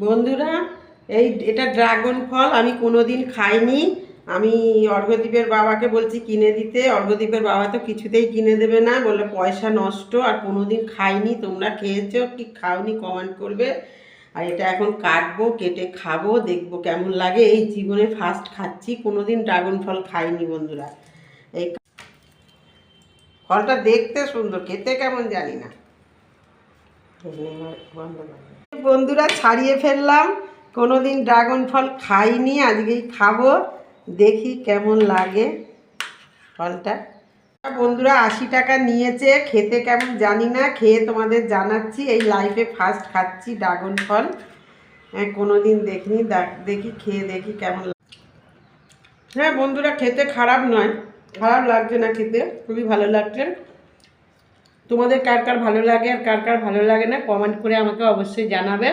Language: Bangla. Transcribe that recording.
বন্ধুরা, এটা ড্রাগন ফল আমি কোনোদিন খাইনি। আমি অর্ঘ্যদীপের বাবাকে বলছি কিনে দিতে, অর্ঘ্যদীপের বাবা তো কিছুতেই কিনে দেবে না, বলে পয়সা নষ্ট। আর কোনোদিন খাইনি, তোমরা খেয়েছো কি খাওনি কমেন্ট করবে। আর এটা এখন কাটবো, কেটে খাবো, দেখবো কেমন লাগে। এই জীবনে ফার্স্ট খাচ্ছি, কোনোদিন ড্রাগন ফল খাইনি বন্ধুরা। এই ফলটা দেখতে সুন্দর, খেতে কেমন জানি না। বন্ধুরা, ছাড়িয়ে ফেললাম, কোনোদিন ড্রাগন ফল খাইনি, আজকেই খাবো, দেখি কেমন লাগে ফলটা। বন্ধুরা 80 টাকা নিয়েছে, খেতে কেমন জানি না, খেয়ে তোমাদের জানাচ্ছি। এই লাইফে ফার্স্ট খাচ্ছি ড্রাগন ফল, কোনোদিন দেখিনি, দেখি খেয়ে দেখি কেমন লাগে। হ্যাঁ বন্ধুরা, খেতে খারাপ নয়, খারাপ লাগছে না, খেতে খুবই ভালো লাগছে। তোমাদের কার কার ভালো লাগে আর কার কার ভালো লাগে না কমেন্ট করে আমাকে অবশ্যই জানাবে।